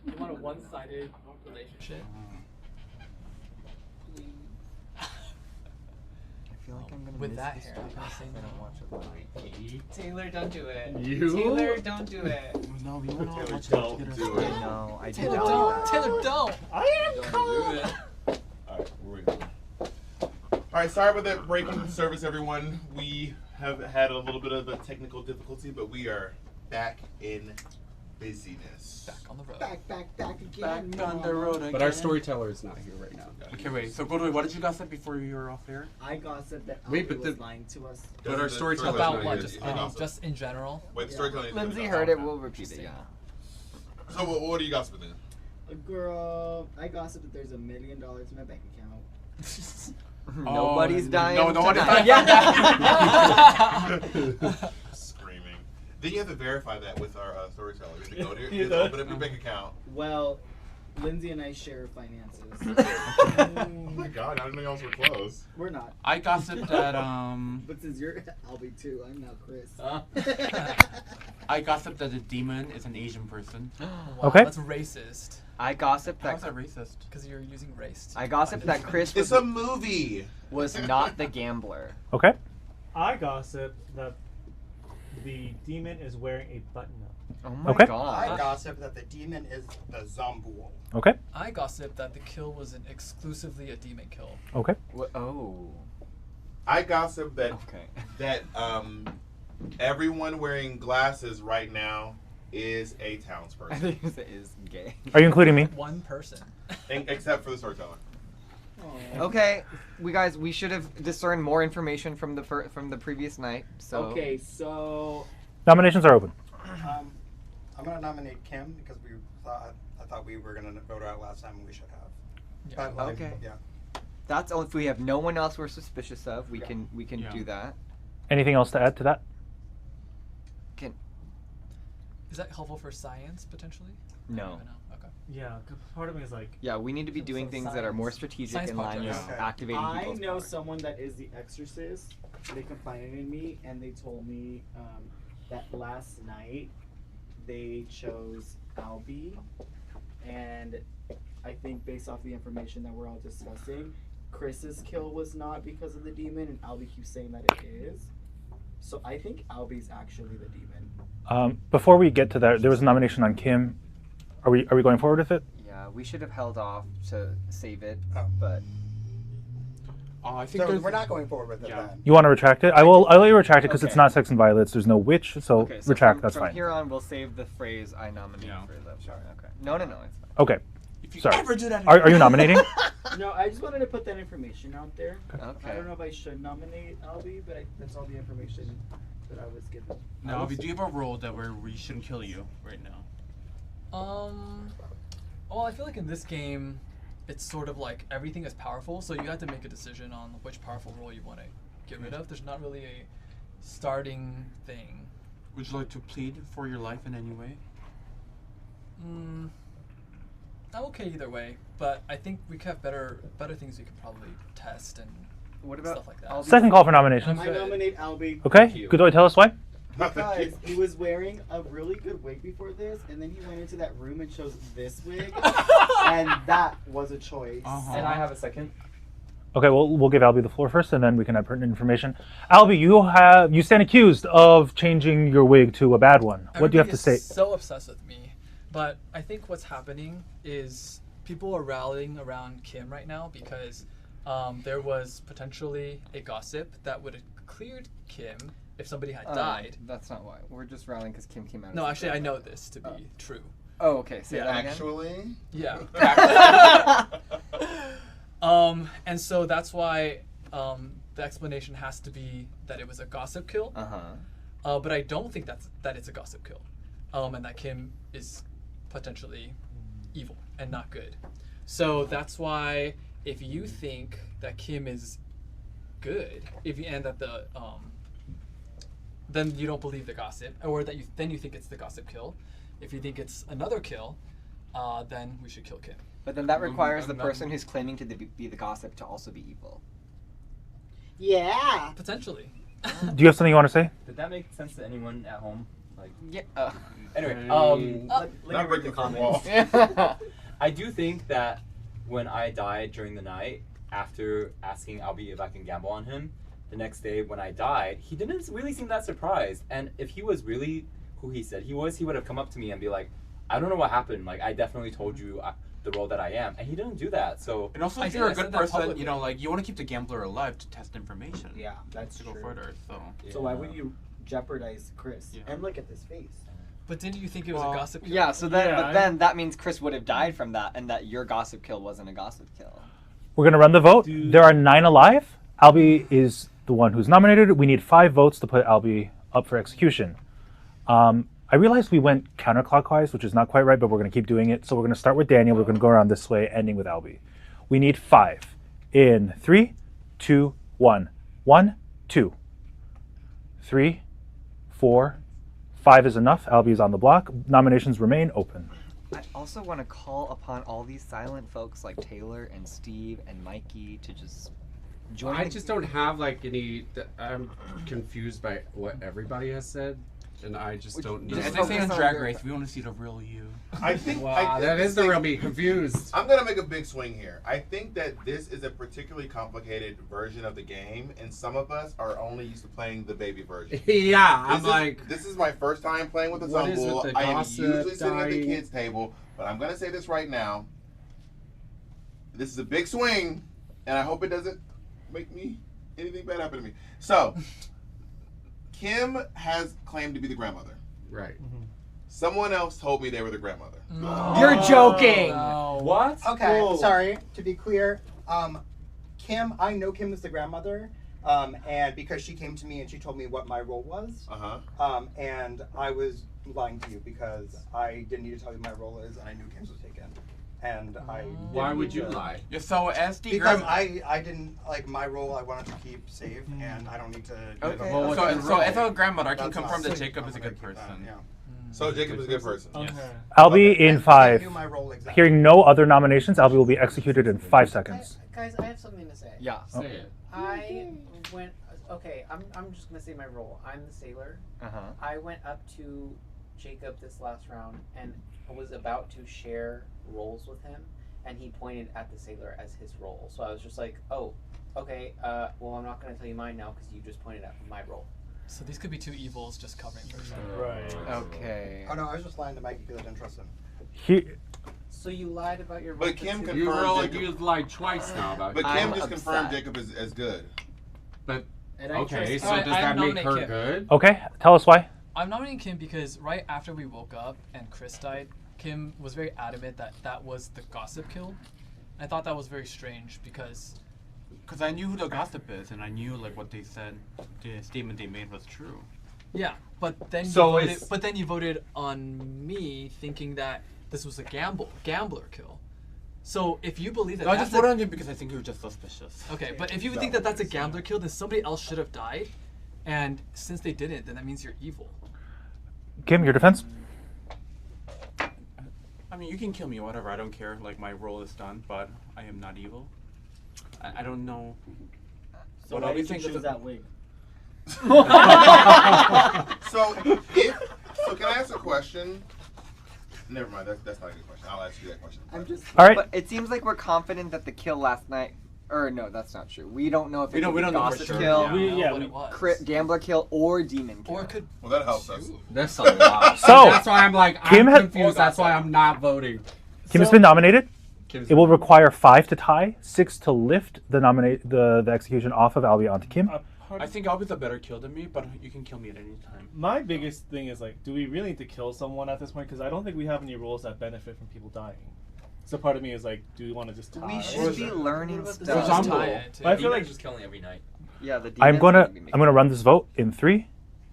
You want a one-sided relationship? I feel like I'm gonna With miss that this hair, story I'm gonna say if I don't watch it live. Taylor, don't do it. You? Taylor, don't do it. No, we want to Taylor, watch don't it to get do us. it. No, I Taylor, don't. don't. Taylor, don't. I am cold. Alright, we're waiting. Alright, sorry about that breaking service, everyone. We have had a little bit of a technical difficulty, but we are back in busyness. Back on the road. Back again. Back on the road again. But our storyteller is not here right now. Okay, wait. So, Godoy, what did you gossip before you were off air? I gossiped that Wait, Albie but was the- lying to us. But our storyteller's About not what? here. Just, Yeah, gossip. just in general? Wait, the storyteller needs to Lindsay finish heard that. it. We'll repeat it. Yeah. So, what are you gossiping then? A girl, I gossiped that there's $1 million in my bank account. Nobody's dying. No, nobody's tonight. dying. Screaming. Then you have to verify that with our storyteller. You have to go to You your, know? open up your bank account. Well, Lindsay and I share finances. Oh my god, I didn't know y'all were close. We're not. I gossiped that But since you're Albie too, I'm now Chris. I gossiped that a demon is an Asian person. Wow, Okay. That's racist. I gossiped How's that. that racist? Because you're using race. I gossiped that Chris It's was, a movie. was not the gambler. Okay. I gossip that the demon is wearing a button-up. Oh my Okay. I god. gossip that the demon is the Zombool. Okay. I gossip that the kill was exclusively a demon kill. Okay. Oh. I gossip that Okay. that everyone wearing glasses right now is a I townsperson, think it is gay. Are you including me? One person. except for the storyteller. Okay, we should have discerned more information from the previous night. So Okay, so Nominations are open. I'm gonna nominate Kim because I thought we were gonna vote her out last time and we should have. Yeah. But, like, Okay. Yeah. that's all. If we have no one else we're suspicious of, we Yeah. can Yeah. do that. Anything else to add to that? Is that helpful for science, potentially? No. I don't know. Okay. Yeah, 'cause part of me is like, Yeah, we need to be So doing things that are more strategic Science in line with podcast. Okay. activating I people's know power. someone that is the exorcist. They confided in me and they told me that last night they chose Albie, and I think based off the information that we're all discussing, Chris's kill was not because of the demon, and Albie keeps saying that it is. So I think Albie's actually the demon. Before we get to that, there was a nomination on Kim. Are we going forward with it? Yeah, we should have held off to save it, Oh. but I think So there's... we're not going forward with it Yeah. then. You want to retract it? I'll let you retract it because it's Okay. not sex and violence. There's no witch, so okay. So retract. from, That's from fine. here on, we'll save the phrase "I nominate Yeah. for the." Sorry. Okay. No, it's fine. Okay. If you Sorry. ever do that Are you nominating? No, I just wanted to put that information out there. Okay. I don't know if I should nominate Albie, but that's all the information that I was given. Now, if you do have a rule that we shouldn't kill you right now. Well, I feel like in this game, it's sort of like everything is powerful, so you have to make a decision on which powerful role you want to get rid of. There's not really a starting thing. Would you like to plead for your life in any way? I'm okay either way, but I think we could have better things we could probably test and What about stuff like that. Albie? Second call for nominations. I nominate Albie. Okay. Godoy, tell us why. Because he was wearing a really good wig before this, and then he went into that room and chose this wig, and that was a choice. Uh-huh. And I have a second. Okay, well, we'll give Albie the floor first, and then we can have pertinent information. Albie, you stand accused of changing your wig to a bad one. What do you have to say? Everybody is so obsessed with me, but I think what's happening is people are rallying around Kim right now because there was potentially a gossip that would have cleared Kim if somebody had died. That's not why. We're just rallying because Kim came out. No, as a actually, I good know guy. this to be true. Oh, okay. Say Yeah, that again. Actually, Yeah. And so that's why the explanation has to be that it was a gossip kill. But I don't think that it's a gossip kill, and that Kim is potentially evil and not good. So that's why if you think that Kim is good, and that the then you don't believe the gossip, or that you think it's the gossip kill. If you think it's another kill, then we should kill Kim. But then that requires the person who's claiming to be the gossip to also be evil. Yeah. Potentially. Do you have something you want to say? Did that make sense to anyone at home? Like, Yeah. anyway, Not break the fourth wall. I do think that when I died during the night, after asking Albie if I can gamble on him, the next day when I died, he didn't really seem that surprised. And if he was really who he said he was, he would have come up to me and be like, I don't know what happened. Like, I definitely told you the role that I am. And he didn't do that. So, And also, if you're a good person, you know, like, you want to keep the gambler alive to test information. Yeah, that's to go true. further. So. So why would you jeopardize Chris? Yeah. And look at this face. But didn't you think it was a gossip kill? Yeah. So then, but then that means Chris would have died from that, and that your gossip kill wasn't a gossip kill. We're going to run the vote. There are 9 alive. Albie is the one who's nominated. We need 5 votes to put Albie up for execution. I realized we went counterclockwise, which is not quite right, but we're going to keep doing it. So we're going to start with Daniel. We're going to go around this way, ending with Albie. We need 5. In 3, 2, 1. 1, 2. 3, 4, 5 is enough. Albie is on the block. Nominations remain open. I also want to call upon all these silent folks like Taylor and Steve and Mikey to just join. I just don't have like any. I'm confused by what everybody has said, and I just don't know. As they say in Drag Race, we want to see the real you. I think wow, that is the real me. Confused. I'm gonna make a big swing here. I think that this is a particularly complicated version of the game, and some of us are only used to playing the baby version. Yeah, this is my first time playing with a what is Zumbull. with the I am gossip, usually sitting at the dying? kids' table, but I'm gonna say this right now. This is a big swing, and I hope it doesn't make me anything bad happen to me. So, Kim has claimed to be the grandmother. Right. Someone else told me they were the grandmother. You're joking. What? Okay, Whoa. sorry. To be clear, Kim, I know Kim is the grandmother, and because she came to me and she told me what my role was, and I was lying to you because I didn't need to tell you my role is, and I knew Kim's was taken, and I. Why would you lie? Yeah, so as the Because I didn't like my role. I wanted to keep safe, and I don't need to. Okay. Well, so as a grandmother, I can That's confirm not that safe. Jacob is a I'm good gonna keep that, person. Yeah. So Jacob is a good person. Okay. Albie Okay, in and 5. I knew my role exactly. Hearing no other nominations, Albie will be executed in 5 seconds. Guys, I have something to say. Yeah. Say it. I went. Okay, I'm just gonna say my role. I'm the sailor. I went up to Jacob this last round and was about to share roles with him, and he pointed at the sailor as his role. So I was just like, oh, okay. Well, I'm not gonna tell you mine now because you just pointed at my role. So these could be 2 evils just covering for each other. Right. Okay. Oh no, I was just lying to Mikey because I didn't trust him. So you lied about your role. But Kim too? You confirmed you lied twice now about But it. Kim I'm just confirmed upset. Jacob is as good. But And I okay, trust so you. does I that make nominate her Kim. good? Okay, tell us why. I'm nominating Kim because right after we woke up and Chris died, Kim was very adamant that that was the gossip kill. I thought that was very strange because Because I knew who the gossip is, and I knew like what they said, the statement they made was true. yeah, but then So you voted on me thinking that this was a gambler kill. So if you believe that No, I that's just voted on you because I think you were just suspicious. okay, but if you think that that's a gambler kill, then somebody else should have died, and since they didn't, then that means you're evil. Kim, your defense? I mean, you can kill me, whatever. I don't care. Like my role is done, but I am not evil. I don't know. So What why I'll be did you thinking choose is- that wig? So can I ask a question? Never mind. That's not a good question. I'll ask you that question. I'm just. All right. But it seems like we're confident that the kill last night. Or no, that's not true. We don't know if We it's don't- a we don't know for gossip sure. kill, We don't know yeah, what we- it was. gambler kill, or demon kill. Or it could. Well, that helps us. That's a lot. So, that's why I'm like Kim I'm has- confused. That's why I'm not voting. Kim has been nominated. Kim's It will require 5 to tie, 6 to lift the execution off of Albie onto Kim. I think Albie's a better kill than me, but you can kill me at any time. My biggest thing is like, do we really need to kill someone at this point? Because I don't think we have any rules that benefit from people dying. So part of me is like, do we want to just tie? We should be learning Just stuff. tie it to- I feel like just killing every night. Yeah, the I'm demons gonna maybe run this vote in 3,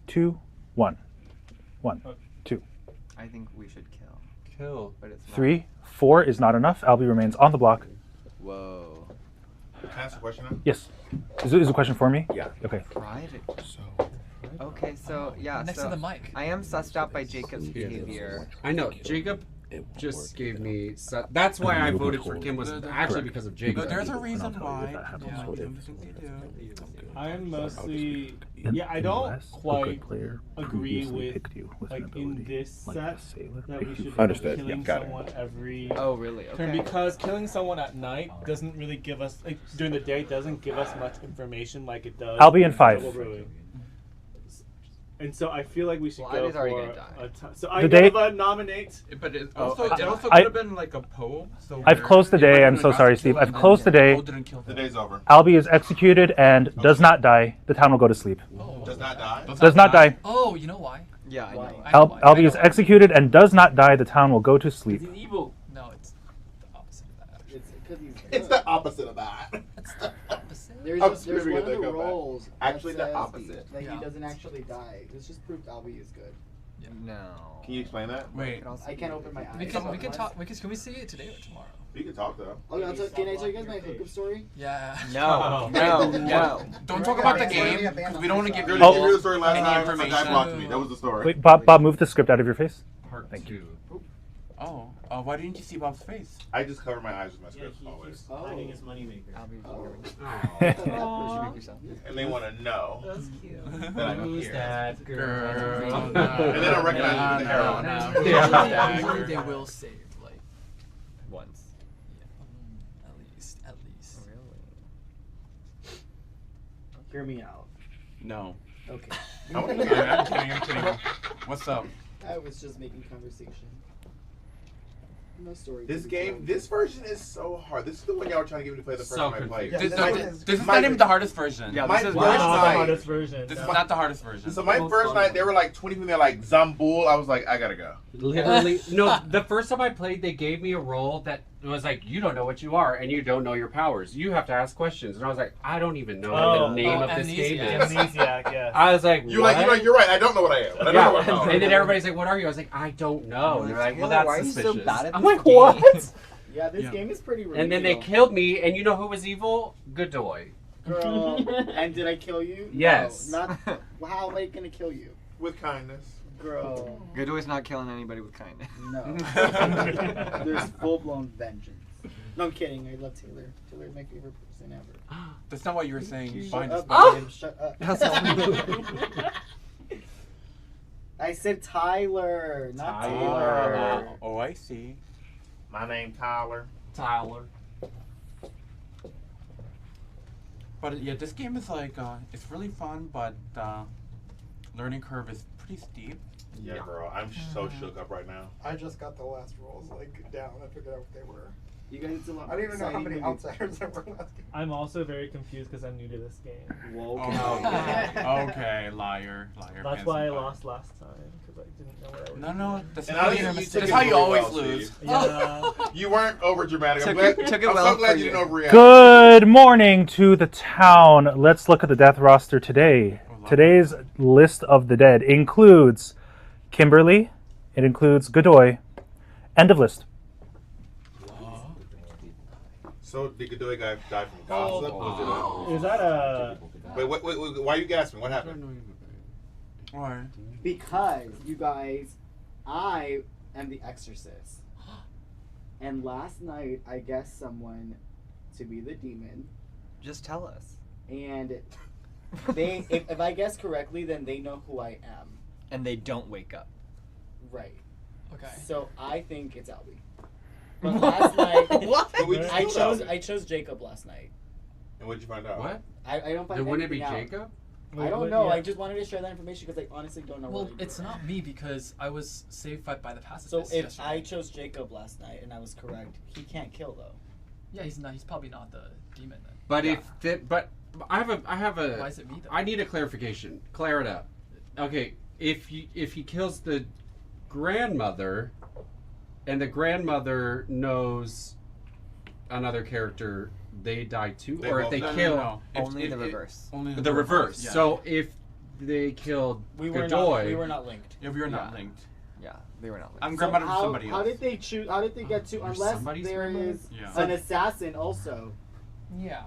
2, 1. 1, 2, I think we should kill. kill. But it's not. 3, 4 is not enough. Albie remains on the block. Whoa. Can I ask a question now? Yes. Is it a question for me? Yeah. Okay. Private. Okay, so yeah, Next so to the mic. I am sussed out by Jacob's behavior. I know Jacob just gave me. That's why I voted for Kim. Was actually because of Jacob. But there's a reason why. I'm mostly I don't quite agree with like in this set that we should be killing someone every turn because killing someone at night doesn't really give us like during the day doesn't give us much information like it does. I'll be in 5. And so I feel like we should go for so I nominate. But it also could have been like a poem. So I've closed the day. I'm so sorry, Steve. I've closed the day. The day's over. Albie is executed and does not die. The town will go to sleep. Does not die? Does not die. Oh, you know why? Yeah, I know. Albie is executed and does not die. The town will go to sleep. He's evil. No, it's the opposite of that. It's the opposite of that. It's the opposite. There's one of the roles actually that the says opposite. that he doesn't actually die. This just proved Albie is good. No. Can you explain that? Wait. I can't open my eyes. We can talk. Can we see it today or tomorrow? You can talk though. Oh, can I tell you guys my hookup story? Yeah. No. Don't talk about the game because we don't want to give you the story last any time. information. The guy blocked me. That was the story. Wait, Bob, move the script out of your face. Thank you. Oh, why didn't you see Bob's face? I just cover my eyes with my script always. Hiding his moneymaker. And they want to know. That's cute. That I'm Who's here. that girl? And they don't recognize me with the arrow. Usually they will save like once. At least. Hear me out. No. Okay. I'm kidding. What's up? I was just making conversation. No story. This game, this version is so hard. This is the one y'all were trying to get me to play the first time I played. This is not even the hardest version. Yeah, this is not the hardest version. This is not the hardest version. So my first night, there were like 20 people there like Zambul. I was like, I gotta go. Literally, no. The first time I played, they gave me a role that was like, you don't know what you are, and you don't know your powers. You have to ask questions, and I was like, I don't even know what the name of this game is. Amnesiac, yes. I was like, you're like, you're right. I don't know what I am. But I don't know what I am. And then everybody's like, what are you? I was like, I don't know. And they're like, well, that's why are you suspicious. so bad at I'm this like, what? Yeah, this game is pretty remedial. And then they killed me, and you know who was evil? Godoy. Girl, and did I kill you? Yes. No, not. How am I gonna kill you? With kindness. Girl. Godoy's not killing anybody with kindness. No. There's full-blown vengeance. No, I'm kidding. I love Taylor. Taylor's my favorite person ever. That's not what you were saying. Shut up, shut up. I said Tyler, not Taylor. Oh, I see. My name Tyler. Tyler. But yeah, this game is like, it's really fun, but learning curve is pretty steep. Yeah, girl. I'm so shook up right now. I just got the last rolls like down. I figured out what they were. You guys, it's a lot. I don't even know how many outsiders there were last game. I'm also very confused because I'm new to this game. Whoa. Okay, liar. That's why I lost last time because I didn't know what I was doing. No, that's how how you always lose. Yeah. You weren't over dramatic. I'm well so glad you didn't overreact. Good morning to the town. Let's look at the death roster today. Today's list of the dead includes Kimberly. It includes Godoy. End of list. So the Godoy guy died from gossip? Is that a... Wait, why are you gasping? What happened? Why? Because, you guys, I am the exorcist. And last night, I guessed someone to be the demon. Just tell us. And they, if I guess correctly, then they know who I am. And they don't wake up. Right. Okay. So I think it's Albie. But last night, What? I chose Jacob last night. And what did you find out? What? I don't find Then wouldn't it be anything out. Jacob? I don't know. I just wanted to share that information because I honestly don't know. Well, it's not me because I was saved by the pacifist. So if yesterday. I chose Jacob last night and I was correct, he can't kill though. Yeah, he's not. He's probably not the demon then. But I have a. Why is it me though? I need a clarification. Clear it up. Okay, if he kills the grandmother, and the grandmother knows another character, they die too, They or if both they die. kill No. Only the reverse. Only the reverse. Yeah. So if they killed We were Godoy, not linked. Yeah, we are not linked. Yeah, they were not. I'm So grandmother to somebody else. how did they choose? How did they get to? You're Unless somebody's there grandmother? is Yeah. an assassin also. Yeah.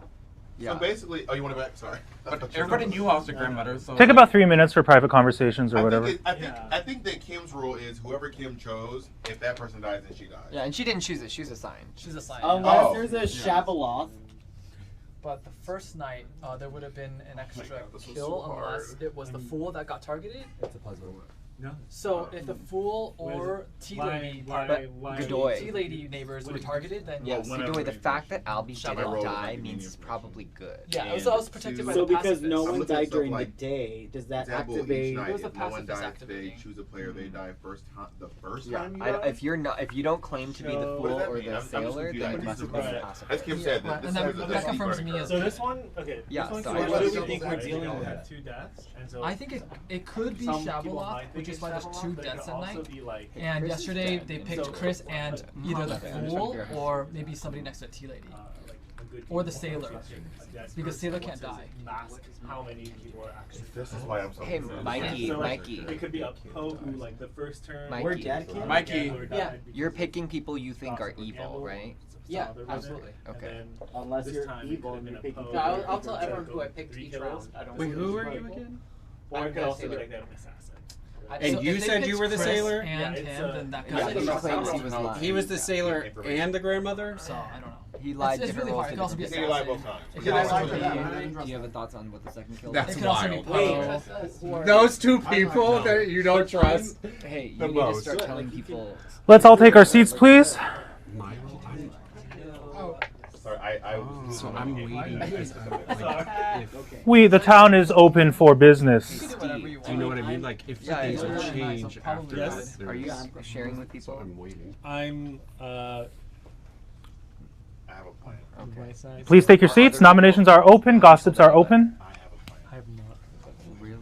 So basically, you want to back? Sorry. But everybody knew I was the grandmother, so... Take about 3 minutes for private conversations or whatever. I think that Kim's rule is whoever Kim chose, if that person dies, then she dies. Yeah, and she didn't choose it. She was assigned. She's assigned. Unless there's a Shabaloth. But the first night, there would have been an extra kill unless it was the fool that got targeted. It's a puzzle. No. So if the fool or Tea-Lady Tea-Lady neighbors were targeted, then yes. Godoy, the fact that Albie didn't die means it's probably good. Yeah, it was protected by the So because pacifist. no one died during the day, does that activate? It was the If no one pacifist dies, activating. they choose a player. They die the first Yeah, time. You die? if you don't claim to be the fool or the sailor, then it must have been pacifist. As Kim said, and that confirms me as. So this one, okay. Yeah. This So one, what do we think we're dealing with? 2 deaths, and so I think it could be Shabaloth, which is why there's 2 deaths at night. And yesterday they picked Chris and either the fool or maybe somebody next to Tea-Lady. Or the sailor. Because sailor can't die. How many people are actually? This is why I'm so. Hey, Mikey. It could be a Poe who, like, the first turn. Mikey. Yeah. You're picking people you think are evil, right? Yeah, absolutely. Okay. Unless you're evil and you're picking. I'll tell everyone who I picked each round. Wait, who are you again? Or it could also be like they have an assassin. And So you if they said you picked were the Chris sailor? And him, then that Yeah, could he claims he was lying. He was the sailor and the grandmother? So I don't know. He lied It's different really roles hard. It to could also be different You can lie assassin. both times. It could also be. Do you have thoughts on what the second kill That's It could also be wild. Poe. Those 2 people that you don't trust. Hey, you need to start telling people. Let's all take our seats, please. Sorry, So I'm waiting. The town is open for business. Do you know what I mean? Like, if things will change after Yes. that. Are you sharing with people? I'm waiting. I'm I have a plan. on my side. Please take your seats. Nominations are open. Gossips are open. I have a plan. I have not. Really?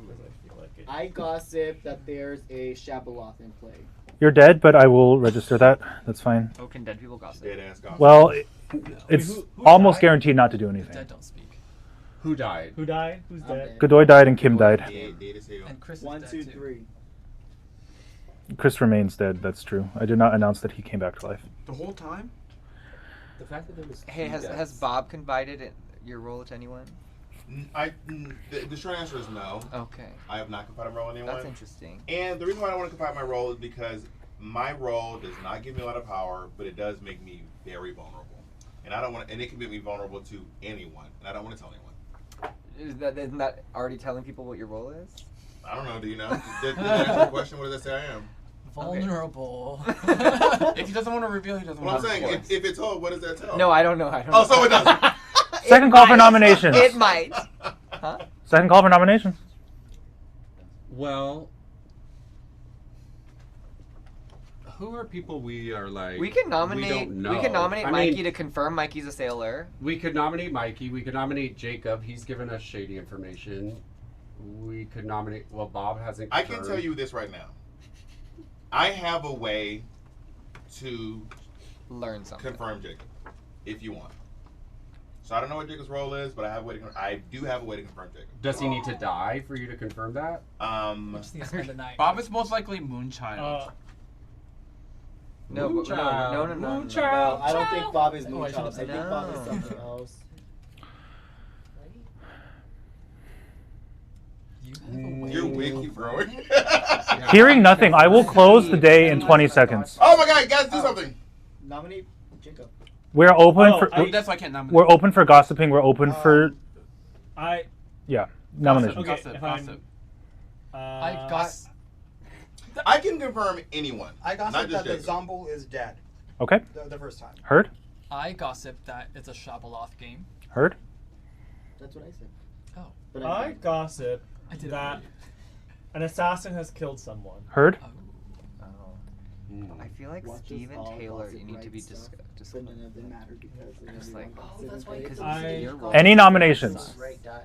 I gossip that there's a Shabaloth in play. You're dead, but I will register that. That's fine. Oh, can dead people gossip? Dead ass gossip. Well, it's who almost died? guaranteed not to do anything. Dead don't speak. Who died? Who died? Who's dead? Godoy died and Kim died. And Chris is 1, dead 2, too. 3. Chris remains dead. That's true. I did not announce that he came back to life. The whole time? The fact that there was Hey, has Bob confided your role to anyone? The short answer is no. Okay. I have not confided my role in anyone. That's interesting. And the reason why I don't want to confide my role is because my role does not give me a lot of power, but it does make me very vulnerable. And I don't want, and it can make me vulnerable to anyone, and I don't want to tell anyone. Isn't that already telling people what your role is? I don't know. Do you know? Did that answer the question? What does that say I am? Vulnerable. If he doesn't want to reveal, he doesn't Well, want I'm to saying, reveal. if it's told, what does that tell? No, I don't know. I don't Oh, know. so it doesn't. Second call for nominations. It might. Huh? Second call for nominations. Well, who are people we are like? We can nominate. don't know. We can nominate I Mikey mean, to confirm Mikey's a sailor. We could nominate Mikey. We could nominate Jacob. He's given us shady information. We could nominate. Well, Bob hasn't. I can tell you this right now. I have a way to learn something. Confirm Jacob, if you want. So I don't know what Jacob's role is, but I do have a way to confirm Jacob. Does he need to die for you to confirm that? Just need to spend the night. Bob is most likely Moonchild. No, no. Moonchild. I don't think Bob is Moonchild. I think Bob is something else. Your wig keeps growing. Hearing nothing, I will close the day in 20 seconds. Oh my God, guys, do something. Nominate Jacob. We're open for. That's why I can't nominate. We're open for gossiping. We're open for. I. Yeah, nominations. Okay, Gossip. I got. I can confirm anyone. I not gossip just that the Jacob. Zombo is dead. Okay. The first time. Heard. I gossip that it's a Shabaloth game. Heard. That's what I said. Oh. But I gossip I did that an assassin has killed someone. Heard. I feel like Watch Steve us and all Taylor, gossip you need to be right stuff, just but none of them matter because they just only like want that's why because Any nominations?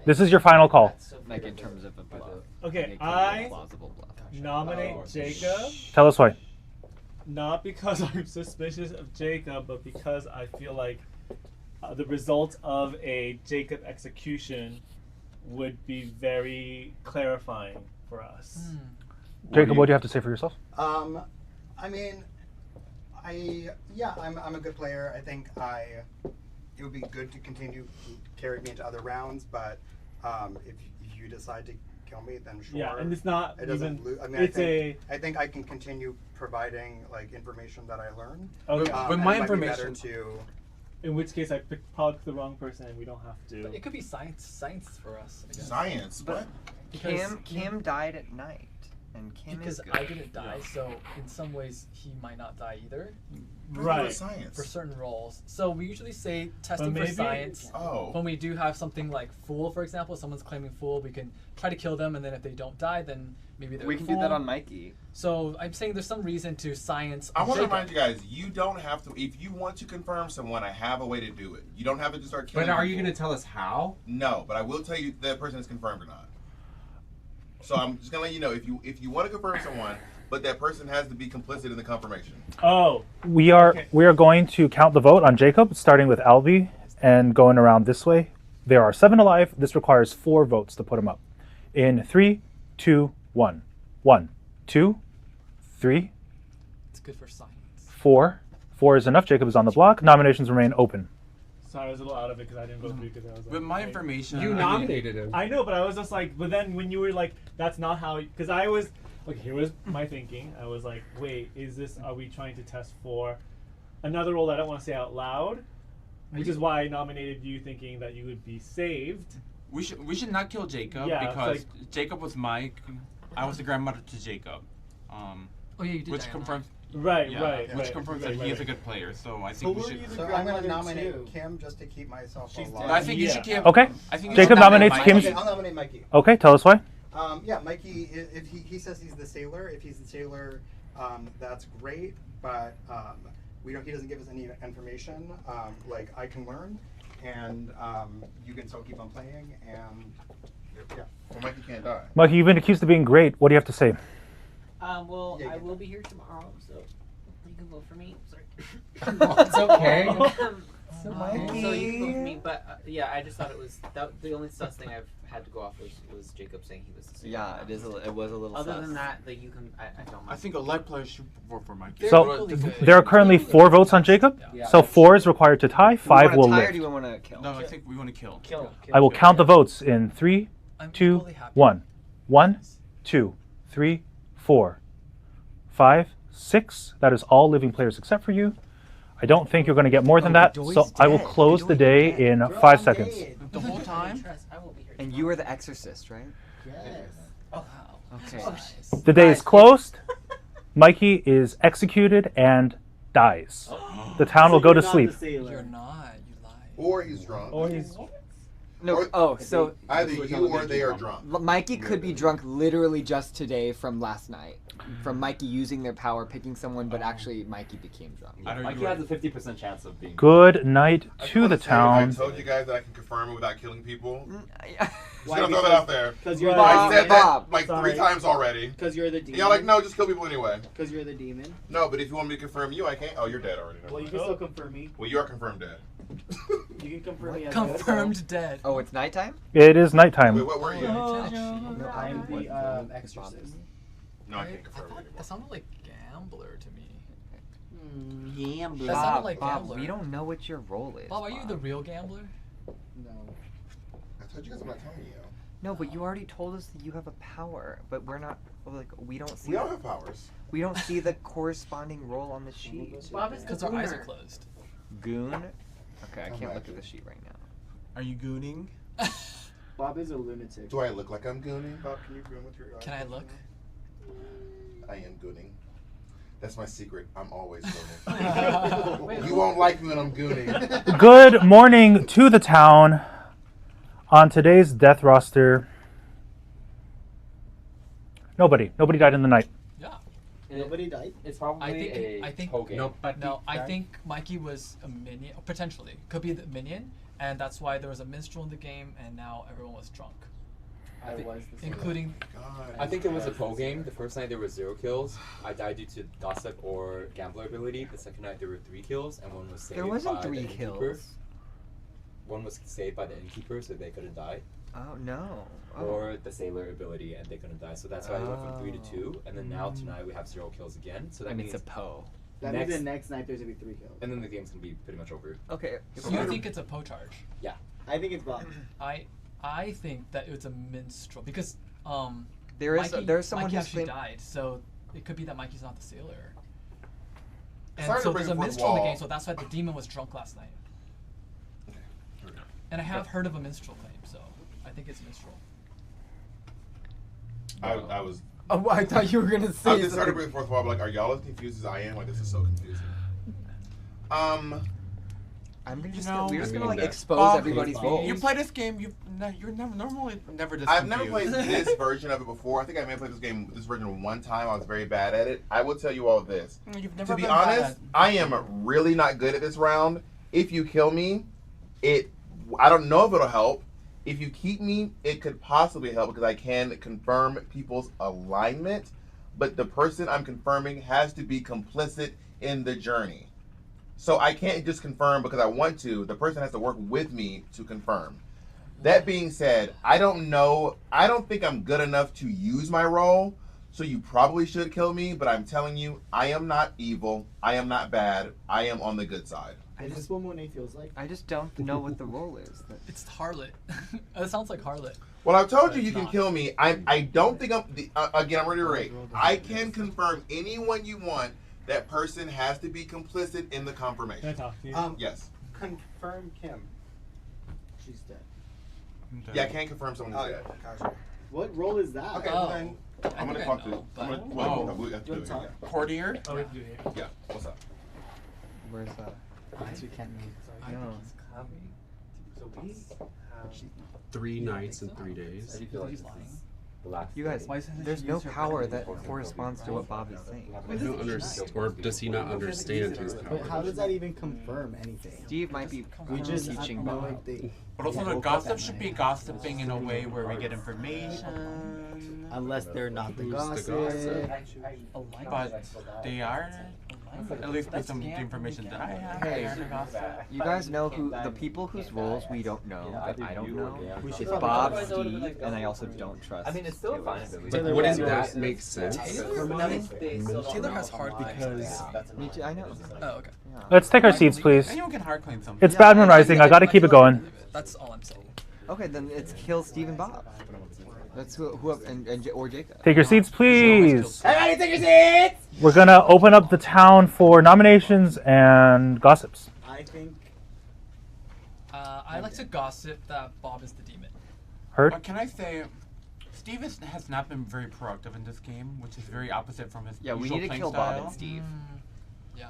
This is your final call. like in terms of a bluff. Okay, Like, it could be a I plausible bluff. nominate Jacob. Tell us why. Not because I'm suspicious of Jacob, but because I feel like the result of a Jacob execution would be very clarifying for us. Jacob, what do you have to say for yourself? I mean, I'm a good player. I think I it would be good to continue carry me into other rounds, but if you decide to kill me, then sure. Yeah, and it's not it doesn't even. I mean, I think I can continue providing like information that I learn. Okay. But my information to. In which case, I probably picked the wrong person, and we don't have to. But it could be science for us. I guess. Science, what? Kim died at night, and Kim because is good. I didn't die, so in some ways he might not die either. Right. Science. For certain roles. So we usually say testing for maybe- science. Oh. When we do have something like fool, for example, someone's claiming fool, we can try to kill them, and then if they don't die, then maybe they're We a can fool. do that on Mikey. So I'm saying there's some reason to science. I want to Jacob. remind you guys, you don't have to. If you want to confirm someone, I have a way to do it. You don't have to just start killing. But are you people. going to tell us how? No, but I will tell you that person is confirmed or not. So I'm just gonna let you know if you want to confirm someone, but that person has to be complicit in the confirmation. Oh. We are going to count the vote on Jacob, starting with Albie and going around this way. There are 7 alive. This requires 4 votes to put him up. In 3, 2, 1. 1, 2, 3. It's good for science. 4. 4 is enough. Jacob is on the block. Nominations remain open. Sorry, I was a little out of it because I didn't go through because I was like. With my information, You nominated him. I know, but I was just like, but then when you were like, that's not how, because I was, okay, here was my thinking. I was like, wait, are we trying to test for another role that I don't want to say out loud? Which is why I nominated you thinking that you would be saved. we should not kill Jacob Yeah, because Jacob was Mike. I was the grandmother to Jacob. Oh yeah, you did. Which die, confirms. Right, Yeah, right, which right, confirms right, that right, he is a right. good player. So I think we should. So I'm going to nominate Kim just to keep myself alive. I think you should keep. Okay. I think you Jacob should nominate nominates Mikey. Kim's. Okay, I'll nominate Mikey. Okay, tell us why. Yeah, Mikey. If he says he's the sailor, if he's the sailor, that's great. But he doesn't give us any information. Like I can learn, and you can still keep on playing. And yeah, Well, Mikey can't die. Mikey, you've been accused of being great. What do you have to say? Well, Yeah, I yeah. will be here tomorrow, so you can vote for me. Sorry. It's okay. So you can vote for me, but yeah, I just thought it was the only sus thing I've had to go off was Jacob saying he was the sailor. Yeah, it was a little. Other sus. than that, you can. I don't. I think a light player should vote for Mikey. So there are currently 4 votes on Jacob. Yeah. So 4 is required to tie. 5 will tie, or lift. do you want to kill? No, I think we want to kill. Kill. I will count the votes in 3, I'm 2, equally happy 1. with this. 1, 2, 3, 4, 5, 6. That is all living players except for you. I don't think you're going to get more than that, so I will close the day in 5 seconds. The whole time. I will be here. And you were the exorcist, right? yes. Oh wow. Okay. Nice. The day is closed. Mikey is executed and dies. The town will go to sleep. You're not. You lied. Or he's drunk. Or he's. No. Oh, so Either you or they are drunk. Mikey could be drunk literally just today from last night, from Mikey using their power, picking someone, but actually Mikey became drunk. Mikey has a 50% chance of being. Good night I just to wanna the say, town. I told you guys that I can confirm it without killing people. Yeah. Just gonna throw that out there. Because you're I said that Bob, like sorry. 3 times already. Because you're the And demon. y'all like, no, just kill people anyway. Because you're the demon. No, but if you want me to confirm you, I can't. Oh, you're dead already. Never Well, you mind. can still confirm me. Well, you are confirmed dead. You can confirm me as Confirmed dead. Oh, it's nighttime? It is nighttime. Wait, what were you? No, I am the exorcist. No, I can't confirm thought you. that sounded like gambler to me. Gambler. That sounded like Bob, gambler. we don't know what your role is. Bob, are you the real gambler? No. I told you guys I'm not telling you. No, but you already told us that you have a power, but we're not. Like, we don't see. We all have powers. We don't see the corresponding role on the sheet. Bob is Because our eyes are closed. Goon. Okay, I can't look at the sheet right now. Are you gooning? Bob is a lunatic. Do I look like I'm gooning? Bob, can you goon with your eyes? Can I look? I am gooning. That's my secret. I'm always gooning. You won't like me when I'm gooning. Good morning to the town. On today's death roster, nobody died in the night. Yeah. Nobody died? It's probably I think token. No, I think Mikey was a minion, potentially. Could be the minion, and that's why there was a minstrel in the game, and now everyone was drunk. I was the sailor. Including. God. I think it was a pro game. The first night there were 0 kills. I died due to gossip or gambler ability. The second night there were 3 kills, and one was saved There wasn't by 3 the innkeeper. kills. One was saved by the innkeeper, so they couldn't die. Oh no. Oh. Or the sailor ability, and they couldn't die. So that's why I went from 3 to 2. And then now tonight we have 0 kills again. So that And means it's a Poe. That means the next night there's gonna be 3 kills. And then the game's gonna be pretty much over. Okay. So you think it's a po-charge? Yeah. I think it's Bob. I think that it's a minstrel because there's someone Mikey who's actually died, so it could be that Mikey's not the sailor. And Sorry to so bring there's a the fourth minstrel in the wall. game, so that's why the demon was drunk last night. And I have heard of a minstrel claim, so I think it's minstrel. I was. Oh, I thought you were gonna say. I just started to bring the fourth wall, but like, are y'all as confused as I am? Like, this is so confusing. We're just know, gonna like expose everybody's roles. You play this game, you're normally never this I've never confused. played this version of it before. I think I may have played this version one time. I was very bad at it. I will tell you all this. You've never To be been bad honest, I am really not good at this round. If you kill me, I don't know if it'll help. If you keep me, it could possibly help because I can confirm people's alignment, but the person I'm confirming has to be complicit in the journey. So I can't just confirm because I want to. The person has to work with me to confirm. That being said, I don't know. I don't think I'm good enough to use my role, so you probably should kill me, but I'm telling you, I am not evil. I am not bad. I am on the good side. Is this what Monet feels like? I just don't know what the role is. It's harlot. It sounds like harlot. Well, I've told you you can kill me. I don't think again, I'm ready to I can confirm anyone you want. That person has to be complicit in the confirmation. Can I talk to you? Yes. Confirm Kim. She's dead. Yeah, I can't confirm someone's dead. Gotcha. What role is that? Okay, well then I'm gonna talk to. You want to talk? Courtier? Oh, we have to do it here. Yeah. What's up? Where's that? We can't meet. No. So we have 3 nights and 3 days. I do feel like He's this lying. is the last You guys, day. there's no power that corresponds to what Bob is saying. I don't understand, or does he not understand his But how power? does that even confirm anything? Steve might be We just teaching know Bob. like they. But also the gossip should be gossiping in a way where we get information. Unless they're not the Who's the gossip. gossip? But they are, at least based on the information that I have, Hey, they are the gossip. you guys know who the people whose roles we don't know, that I don't know? We It's Bob, Steve, and I also don't trust. I mean, it's still fine. Taylor. But wouldn't that make sense? Taylor has hard because. Me too, I know. Oh, okay. Let's take our seats, please. Anyone can hard claim something. It's Badman Rising. I gotta keep it going. That's all I'm saying. Okay, then it's kill Steve and Bob. That's who or Jacob. Take your seats, please. Everybody take your seats! We're gonna open up the town for nominations and gossips. I think. I like to gossip that Bob is the demon. Heard? But can I say, Steve has not been very proactive in this game, which is very opposite from his Yeah, we usual need to playing kill style. Bob and Steve. Yeah.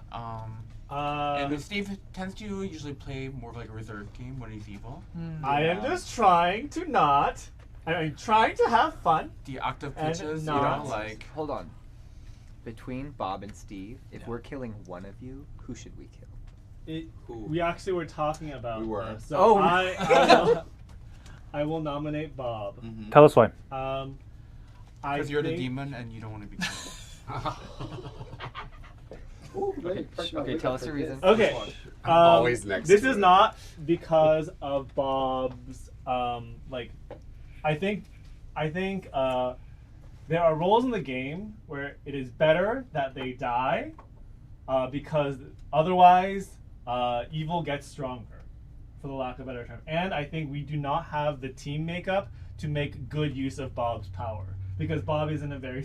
And Steve tends to usually play more of like a reserved game when he's evil. I am just trying to not. I'm trying to have fun. The octave And pitches, you not- know, like. Hold on. Between Bob and Steve, if we're killing one of you, who should we kill? We actually were talking about. We were. this. So Oh. I will nominate Bob. Tell us why. Because you're the demon and you don't want to be killed. Okay, tell us your reason. Okay. Always next This to is it. not because of Bob's like. I think there are roles in the game where it is better that they die, because otherwise evil gets stronger, for the lack of a better term. And I think we do not have the team makeup to make good use of Bob's power, because Bob is in a very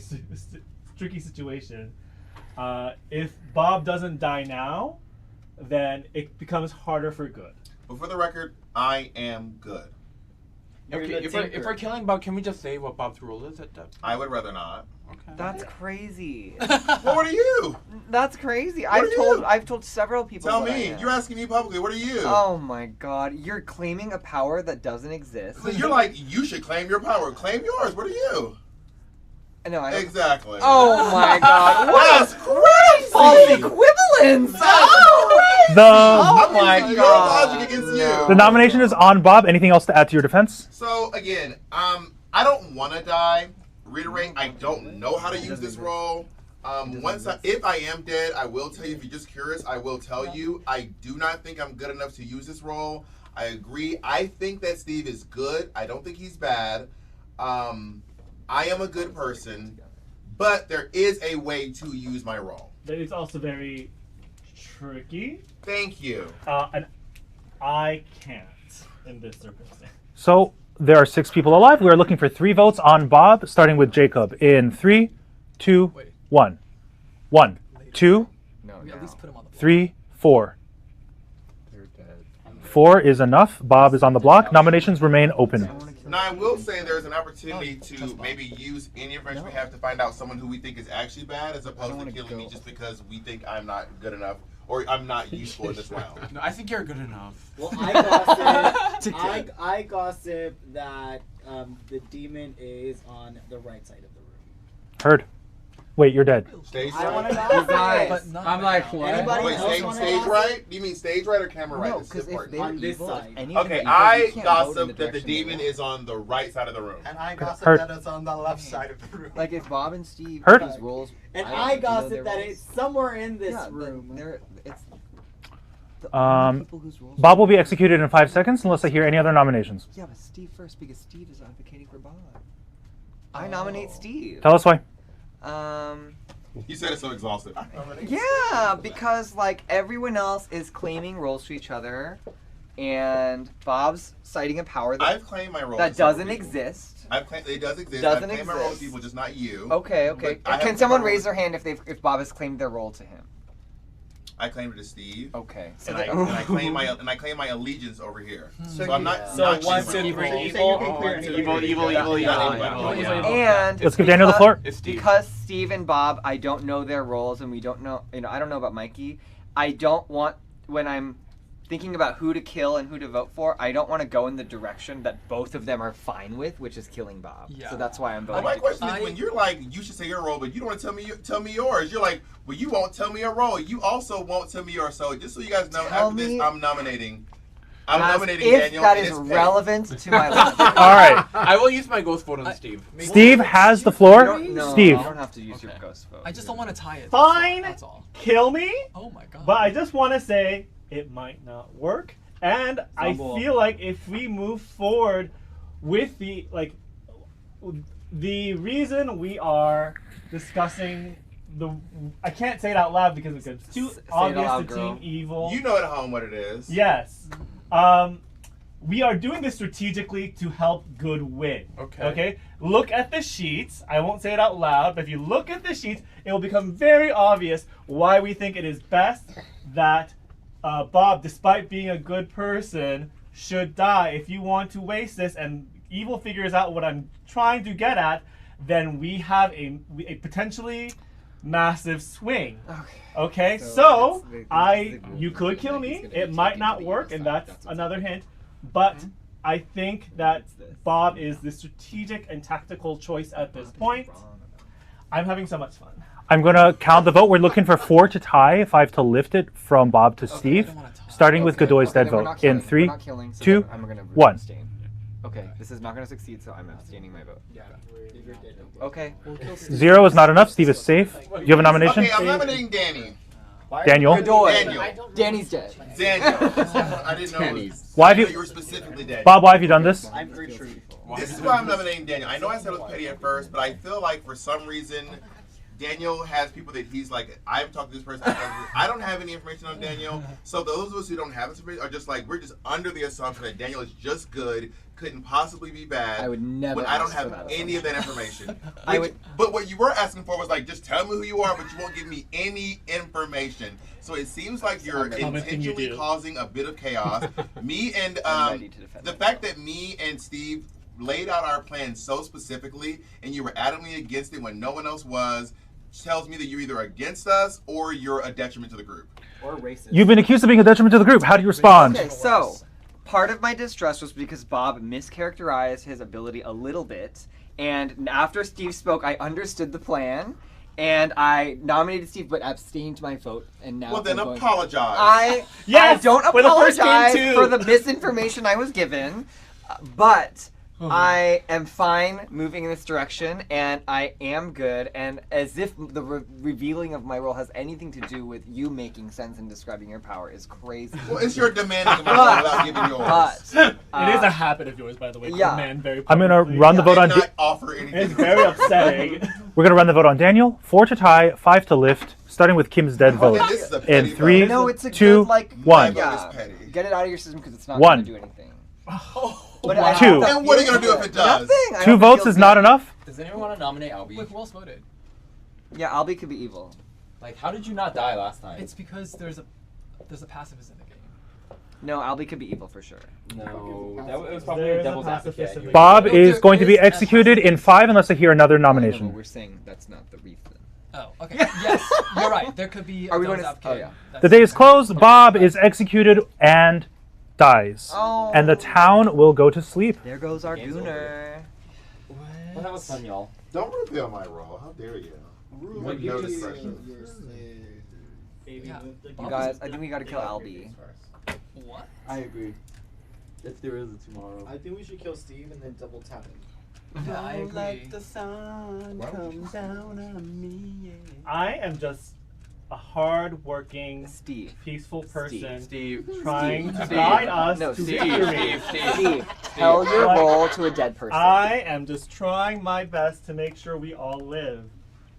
tricky situation. If Bob doesn't die now, then it becomes harder for good. But for the record, I am good. Okay, if we're killing Bob, can we just say what Bob's rule is at that? I would rather not. Okay. That's crazy. Well, what are you? That's crazy. What are you? I've told several people. Tell what I me. am. You're asking me publicly. What are you? Oh my god, you're claiming a power that doesn't exist. You're like, you should claim your power. Claim yours. What are you? No, I don't. Exactly. Oh my god. That's crazy. False equivalence. I'm my using your God. logic against No. you. The nomination is on Bob. Anything else to add to your defense? So again, I don't want to die. Reiterate, I don't know how to use this role. If I am dead, I will tell you. If you're just curious, I will tell you. I do not think I'm good enough to use this role. I agree. I think that Steve is good. I don't think he's bad. I am a good person, but there is a way to use my role. that it's also very tricky. Thank you. And I can't in this circumstance. So there are 6 people alive. We are looking for 3 votes on Bob, starting with Jacob. In 3, 2, 1. 1, 2, We at least put him on the 3, 4. 4 is enough. Bob is on the block. Nominations remain open. Now, I will say there's an opportunity to maybe use any information we have to find out someone who we think is actually bad, as opposed to killing me just because we think I'm not good enough or I'm not useful in this round. No, I think you're good enough. Well, I gossip that the demon is on the right side of the room. Heard. Wait, you're dead. Stage I right? want to gossip. I'm like, what? Anybody Wait, else stage right? Do you mean stage right or camera right? No, This is because if important. they're On this evil, side. if any of them Okay, are evil, I you can't vote in gossip that the direction they demon want. is on the right side of the room. And I gossip Heard. that it's on the left side of the room. Like if Bob and Steve Heard. these roles, And don't I know gossip their that roles. it's somewhere in this Yeah, room. it's the only people whose roles Bob will be executed in 5 seconds unless I hear any other nominations. Yeah, but Steve first because Steve is advocating for Bob. I nominate Steve. Tell us why. You said it so exhaustive. Yeah, because like everyone else is claiming roles to each other, and Bob's citing a power that I've claimed my role. that doesn't exist. I've claimed it does exist. Doesn't I've claimed my role with exist. people, just not you. Okay, okay. But I Can have someone my raise role- their hand if Bob has claimed their role to him? I claimed it to Steve. Okay. And I claim my allegiance over here. So I'm not. So not 1, choosing 2, my 3, role. evil. And Let's give Daniel the floor. Because Steve and Bob, I don't know their roles, and we don't know. I don't know about Mikey. I don't want when I'm thinking about who to kill and who to vote for. I don't want to go in the direction that both of them are fine with, which is killing Bob. Yeah. So that's why I'm Well, voting. my to question kill is, when you're like, you should say your role, but you don't want to tell me yours. You're like, well, you won't tell me your role. You also won't tell me yours. So just so you guys know, Tell after this, me I'm nominating as Daniel. if that and is it's petty. relevant to my life. All right. I will use my ghost vote on Steve. Steve has the floor. No, Steve. you don't have to use your ghost vote. I just don't want to tie it. Fine. That's all. Kill me. Oh my god. But I just want to say it might not work, and I feel like if we move forward with the reason we are discussing I can't say it out loud because it's too obvious loud, to girl. Team Evil. You know at home what it is. Yes. We are doing this strategically to help good win. Okay? Look at the sheets. I won't say it out loud, but if you look at the sheets, it will become very obvious why we think it is best that Bob, despite being a good person, should die. If you want to waste this and Evil figures out what I'm trying to get at, then we have a potentially massive swing. Okay, so you could kill me. It might not work, and that's another hint. But I think that Bob is the strategic and tactical choice at this point. I'm having so much fun. I'm going to count the vote. We're looking for 4 to tie, 5 to lift it from Bob to Steve, starting with Godoy's dead vote. In 3, 2, 1. Okay, this is not going to succeed, so I'm abstaining my vote. Okay. 0 is not enough. Steve is safe. You have a nomination? Okay, I'm nominating Danny. Daniel. Daniel. Danny's dead. Daniel. I didn't know. Why have You were specifically dead. Bob, why have you done this? I'm very truthful. This is why I'm nominating Daniel. I know I said it was petty at first, but I feel like for some reason Daniel has people that he's like, I've talked to this person. I don't have any information on Daniel. So those of us who don't have this information are just like, we're just under the assumption that Daniel is just good, couldn't possibly be bad. I would never when I don't ask have for that any of that information. I But what you were asking for was like, just tell me who you are, but you won't give me any information. So it seems like you're intentionally causing a bit of chaos. Me and the fact that me and Steve laid out our plan so specifically, and you were adamantly against it when no one else was, tells me that you're either against us or you're a detriment to the group. Or racist. You've been accused of being a detriment to the group. How do you respond? Okay, so part of my distress was because Bob mischaracterized his ability a little bit, and after Steve spoke, I understood the plan, and I nominated Steve but abstained my vote. And now Well, then I'm apologize. I don't apologize for the misinformation I was given, but I am fine moving in this direction, and I am good, and as if the revealing of my role has anything to do with you making sense and describing your power is crazy. Well, it's your demanding of my role without giving yours. But it is a habit of yours, by the way. Yeah. Demand very I'm going to publicly. run the vote on... Not offer anything. It's very upsetting. We're going to run the vote on Daniel. 4 to tie, 5 to lift. starting with Kim's dead vote. This is a In petty 3, No, it's a 2, good, like, 1. yeah. Get it out of your system because it's not 1. going to do anything. But I 2. hope that And what are you feels gonna do if good. it does? Nothing. I 2 hope it votes feels is not good. enough? Does anyone want to nominate Albie? Wait, who else voted? Yeah, Albie could be evil. Like, how did you not die last time? It's because there's a pacifist in the game. No, Albie could be evil for sure. No, that was probably There's a a devil's pacifist advocate. in the Bob No, is there going to be is a executed in 5 unless I hear another nomination. We're saying that's not the reason. Oh, okay. Yes, you're right. There could be. Are we devil's going to? Oh advocate. yeah. The day is closed. Bob is executed and dies. Oh. And the town will go to sleep. There goes our Game's gooner. Well, that was fun, y'all. Don't reveal my role. How dare you? What No you discretion. Yeah. You guys, I think we gotta kill Albie. What? I agree. If there is a tomorrow. I think we should kill Steve and then double tap him. Yeah, I agree. sun Why would you- down on me. I am just a hard-working, Steve. peaceful person Steve. trying to Steve. guide us No, to Steve. victory. Steve, tell your Like, role to a dead person. I am just trying my best to make sure we all live.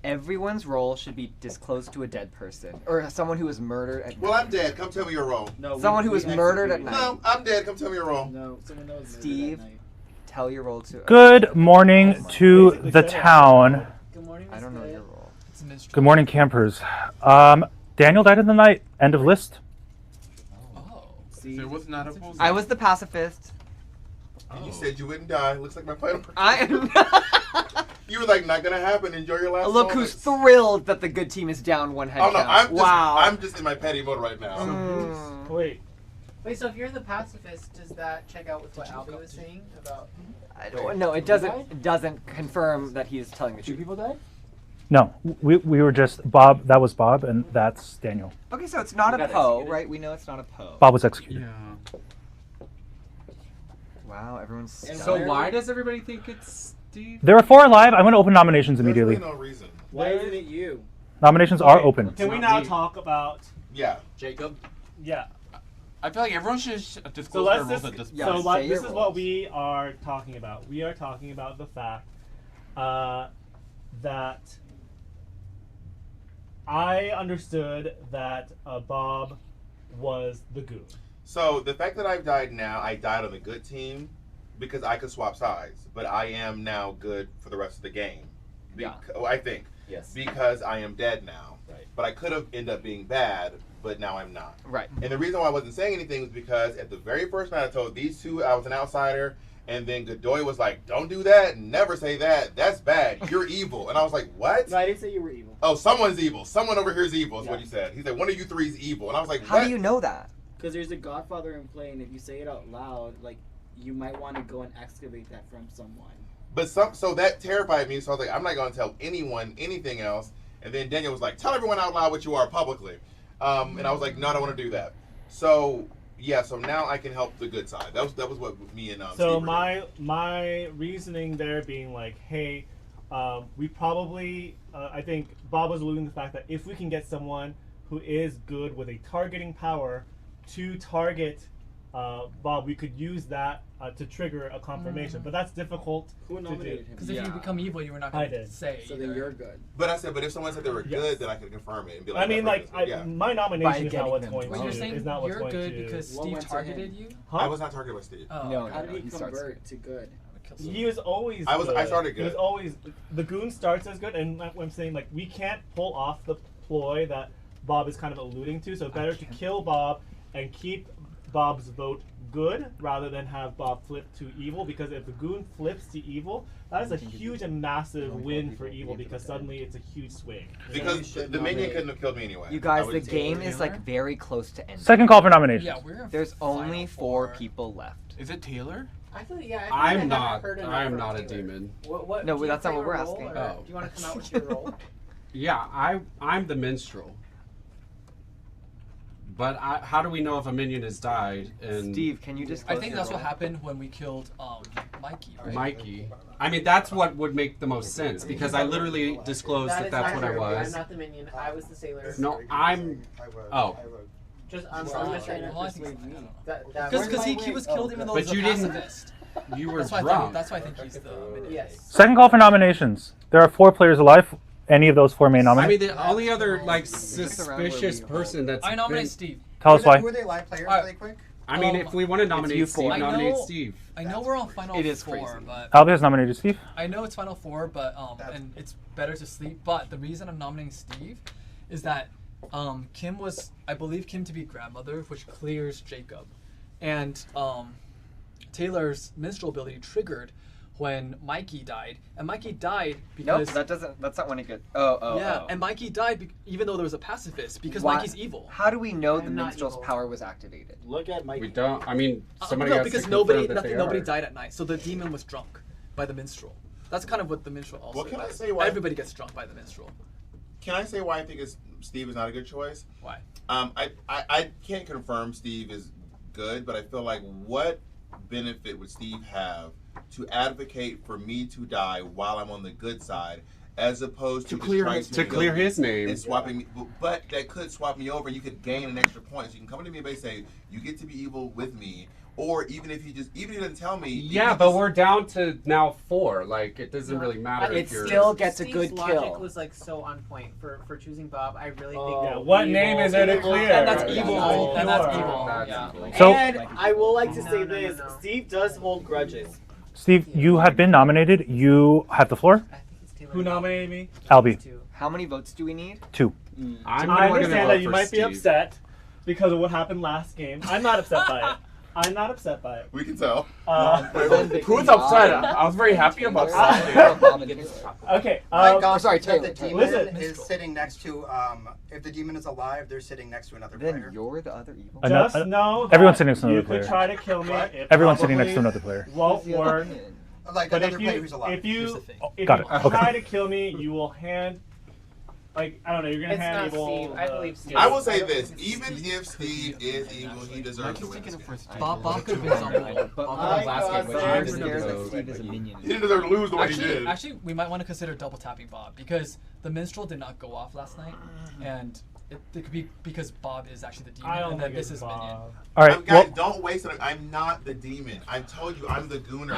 Everyone's role should be disclosed to a dead person or someone who was murdered at Well, I'm dead. Come tell me your role. No, Someone who was murdered at night. No, I'm dead. Come tell me your role. No, someone else. Steve, tell your role to. Good morning to the town. Good morning, I don't know your role. It's a minstrel. Good morning, campers. Daniel died in the night. End of list. Oh. There was not a post. I was the pacifist. And you said you wouldn't die. Looks like my final. I am. You were like, not gonna happen. Enjoy your last. Look who's moments. thrilled that the good team is down one head Oh no, count. I'm just, I'm just in my petty mode right now. Wait, Wait, so if you're the pacifist, does that check out with what Albie was saying about? I don't. No, it doesn't. It doesn't confirm that he's telling the Two truth. people died? No, we were just Bob. That was Bob, and that's Daniel. Okay, so it's not We a got Poe, executed. right? We know it's not a Poe. Bob was executed. Yeah. Wow, everyone's. And stunned. So why does everybody think it's Steve? There are 4 alive. I'm going to open nominations There's immediately. really no reason. Why isn't it you? Nominations are open. can we not now me. talk about? Yeah. Jacob? Yeah. I feel like everyone should disclose So their let's roles just. at this Yeah, point. So say like, your this is roles. what we are talking about. We are talking about the fact that I understood that Bob was the goon. So the fact that I've died now, I died on the good team because I could swap sides, but I am now good for the rest of the game. Yeah. I think. Yes. Because I am dead now. Right. But I could have ended up being bad, but now I'm not. Right. And the reason why I wasn't saying anything was because at the very first night I told these two I was an outsider, and then Godoy was like, "Don't do that, never say that. That's bad. You're evil." And I was like, "What?" No, I didn't say you were evil. Oh, someone's evil. Someone over here is evil. Is what Yeah. he said. He said one of you three is evil, and I was like, How "What?" do you know that? Because there's a Godfather in play, and if you say it out loud, like, you might want to go and excavate that from someone. But so that terrified me. So I was like, I'm not going to tell anyone anything else. And then Daniel was like, "Tell everyone out loud what you are publicly." And I was like, "No, I don't want to do that." So yeah, so now I can help the good side. That was what me and So Steve were doing. my reasoning there being like, hey, we probably I think Bob was alluding to the fact that if we can get someone who is good with a targeting power to target Bob, we could use that to trigger a confirmation. But that's difficult Who to do. nominated him? Because if you become evil, you were not I going to did. say. So then either. you're good. But I said, but if someone said they were Yes. good, then I could confirm it and be like, I mean, that like, person's good. Yeah. my nomination is not getting what's them going to But to. you're saying is not what's you're going good to. because What Steve went to targeted him? you. I was not targeted by Steve. Oh, No, okay. How did he he starts convert to good? He was always. I good. started He was good. always the goon starts as good, and like, what I'm saying, like, we can't pull off the ploy that Bob is kind of alluding to. So better to kill Bob and keep Bob's vote good rather than have Bob flip to evil. Because if the goon flips to evil, that is a huge and massive win for evil. Because suddenly it's a huge swing. Because the minion couldn't have killed me anyway. You I guys, would the say. game is like very close to ending. Second call for nominations. Yeah, we're. There's only final 4 four. people left. Is it Taylor? I feel yeah. I'm I haven't not. heard enough I'm from not a Taylor. demon. What, No, do you that's not play what we're a role, asking. or Oh. Do you want to come out with your role? Yeah, I'm the minstrel. But how do we know if a minion has died? And Steve, can you just? I think that's what happened when we killed Mikey. Right? Mikey. I mean, that's what would make the most sense because I literally disclosed that is that's not what I true. I'm was. not the minion. I was the sailor. No, I'm. Oh. Just I'm Well, just trying to well, I think persuade so. I me. don't know. That Because he was killed even though But he was you a didn't- pacifist. You were That's why, drunk. that's why I think he's the minion. Yes. Second call for nominations. There are 4 players alive. any of those 4 may nominate. I mean, the only other like suspicious person that's I nominate Steve. Tell us why. Who are they live players really quick? I mean, if we want to nominate Steve, nominate Steve. I know we're on final It is 4, crazy. but Albie has nominated Steve. I know it's final 4, but and it's better to sleep. But the reason I'm nominating Steve is that Kim was, I believe Kim to be grandmother, which clears Jacob, and Taylor's minstrel ability triggered when Mikey died, and Mikey died because that's not when he could. and Mikey died even though there was a pacifist because Mikey's evil. How do we know the minstrel's power was activated? Look at Mikey. We don't. I mean, somebody no, has because to nobody confirm that they nobody are. died at night, so the demon was drunk by the minstrel. That's kind of what the minstrel also. Well, can I does. say why? Everybody gets drunk by the minstrel. Can I say why I think Steve is not a good choice? Why? I can't confirm Steve is good, but I feel like what benefit would Steve have to advocate for me to die while I'm on the good side, as opposed to clear his name and swapping me? But that could swap me over. You could gain an extra point. So you can come to me and basically say you get to be evil with me, or even if he doesn't tell me. Yeah, but we're down to now 4. Like it doesn't really matter. It still gets a good Steve's kill. logic was like so on point for choosing Bob. I really think Yeah, that what name is there to clear? And that's evil. And that's evil. Yeah. So- And I will like to say No, this: no. Steve does hold grudges. Steve, you have been nominated. You have the floor. I think it's Taylor. Who nominated me? Albie, How many votes do we need? 2. I gonna understand vote that you for might be Steve. upset because of what happened last game. I'm not upset by it. I'm not upset by it. We can tell. Who's upset? I was very happy about Okay. sorry, that Taylor. the demon Listen. is sitting next to. If the demon is alive, they're sitting next to another Then player. you're the other evil. Just know that Everyone's sitting next to you another could player. try to kill me. It Everyone's sitting next to probably another player. Won't work. Like But another if player you who's alive. if you Here's the thing. if Got you it. Okay. try to kill me, you will hand. Like I don't know, you're gonna It's hand not evil. Steve. I believe Steve. I will say this: even if Steve is evil, he deserves to win. This game. Bob could have been something. I'm scared that Steve is a minion. He didn't deserve to lose the way he did. Actually, we might want to consider double tapping Bob because the minstrel did not go off last night, and it could be because Bob is actually the demon, I don't and then think this it's is minion. Bob. All right. Guys, Well, don't waste it. I'm not the demon. I told you, I'm the gooner.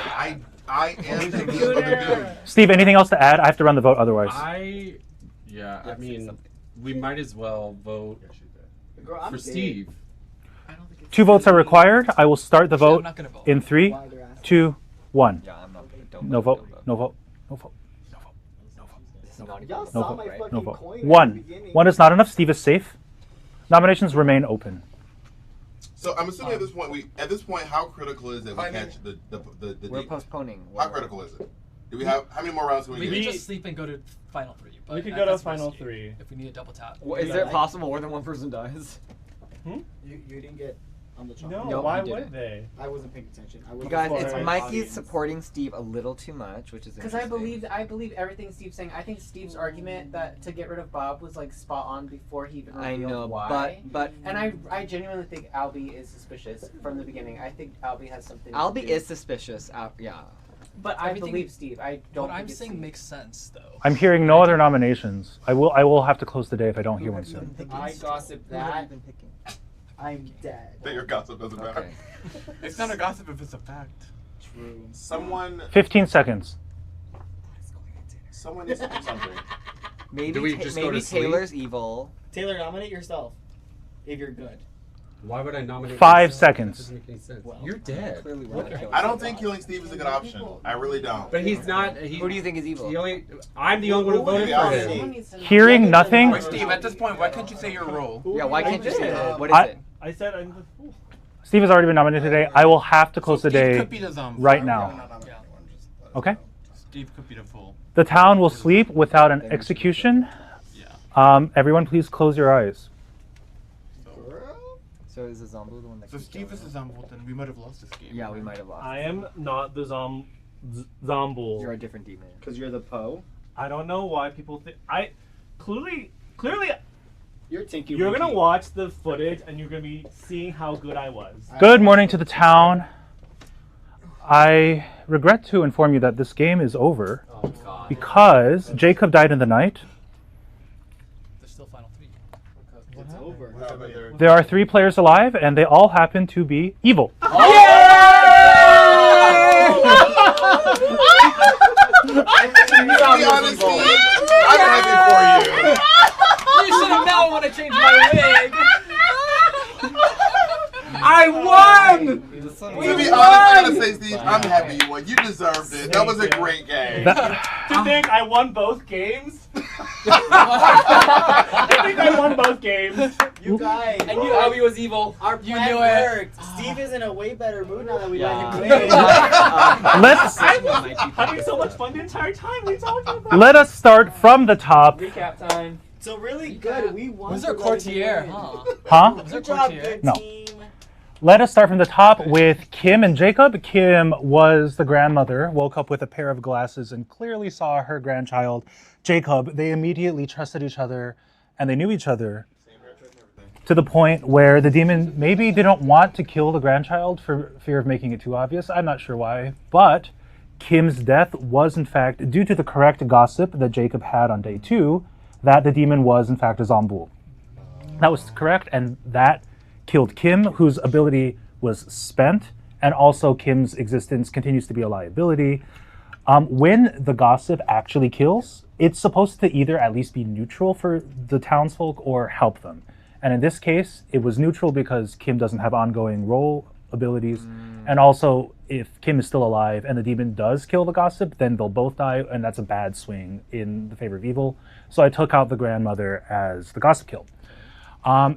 I am the gooner. Steve, anything else to add? I have to run the vote otherwise. I mean, we might as well vote for Steve. 2 votes are required. I will start the Actually, I'm vote not gonna vote. in 3, 2, 1. Yeah, I'm not. No vote. No vote. No vote. No vote. No vote. This is not even Y'all a saw vote, my right? fucking No vote. coin at the 1. beginning. 1 is not enough. Steve is safe. Nominations remain open. So I'm assuming at this point, how critical is it we catch the We're demon? postponing. How critical is it? Do we have how many more rounds can we We get? could just sleep and go to final 3. But We could go to that's final risky 3. if we need a double tap. Is it possible more than one person dies? You didn't get on the chart. No, No, why you would didn't. they? I wasn't paying attention. I was You guys, Before it's I- Mikey's audience. supporting Steve a little too much, which is Because I interesting. believe everything Steve's saying. I think Steve's argument that to get rid of Bob was like spot on before he even I revealed know, why. but And I genuinely think Albie is suspicious from the beginning. I think Albie has something. to Albie do. is suspicious. Yeah. But I Everything- believe Steve. I don't. What I'm think it's saying Steve. makes sense though. I'm hearing no other nominations. I will have to close the day if I don't hear one soon. I gossip Who have you that been picking? I'm dead. That your gossip doesn't matter. Okay. It's not a gossip if it's a fact. True. Someone 15 seconds. needs to do something. Maybe Do we just go to sleep? Taylor's evil. Taylor, nominate yourself if you're good. Why would I nominate 5 myself? seconds. That doesn't make any sense. You're dead. Clearly, we're not killing I don't think killing Steve is a good option. I really don't. But he's not. Who do you think is evil? I'm the only one who voted for him. Someone needs to know. Hearing nothing. Wait, Steve, at this point, why can't you say your role? Yeah, why can't you say that? What is I- it? I said I'm the fool. Steve has already been nominated today. I will have to close the Steve day could be the zombie. right now. Okay. Steve could be the fool. The town will sleep without an execution. Yeah. Everyone, please close your eyes. So is the zombie the one that? So keeps Steve killing is the us? zombie, then we might have lost this game. Yeah, we might have lost. I am not the zombie. You're a different demon. Because you're the Poe. I don't know why people think I clearly You're Tinky. you're gonna Winky. watch the footage and you're gonna be seeing how good I was. Good morning to the town. I regret to inform you that this game is over Oh God. because Jacob died in the night. There's still final 3. It's over. There are 3 players alive, and they all happen to be evil. To be honest, Steve, I'm happy That was a great game. To think I won both games. I think I won both games. You guys. I knew Albie was evil. Our plan worked. Steve is in a way better mood now that we let him play. I was having so much fun the entire time. What are you talking about? Let us start from the top. Recap time. So really good. We won. Was there Courtier, huh? Huh? Good job, good No. team. Let us start from the top with Kim and Jacob. Kim was the grandmother, woke up with a pair of glasses and clearly saw her grandchild, Jacob. They immediately trusted each other and they knew each other to the point where the demon maybe didn't want to kill the grandchild for fear of making it too obvious. I'm not sure why, but Kim's death was in fact due to the correct gossip that Jacob had on day 2, that the demon was in fact a Zomboul. That was correct, and that killed Kim, whose ability was spent, and also Kim's existence continues to be a liability. When the gossip actually kills, it's supposed to either at least be neutral for the townsfolk or help them. And in this case, it was neutral because Kim doesn't have ongoing role abilities. And also, if Kim is still alive and the demon does kill the gossip, then they'll both die, and that's a bad swing in the favor of evil. So I took out the grandmother as the gossip kill.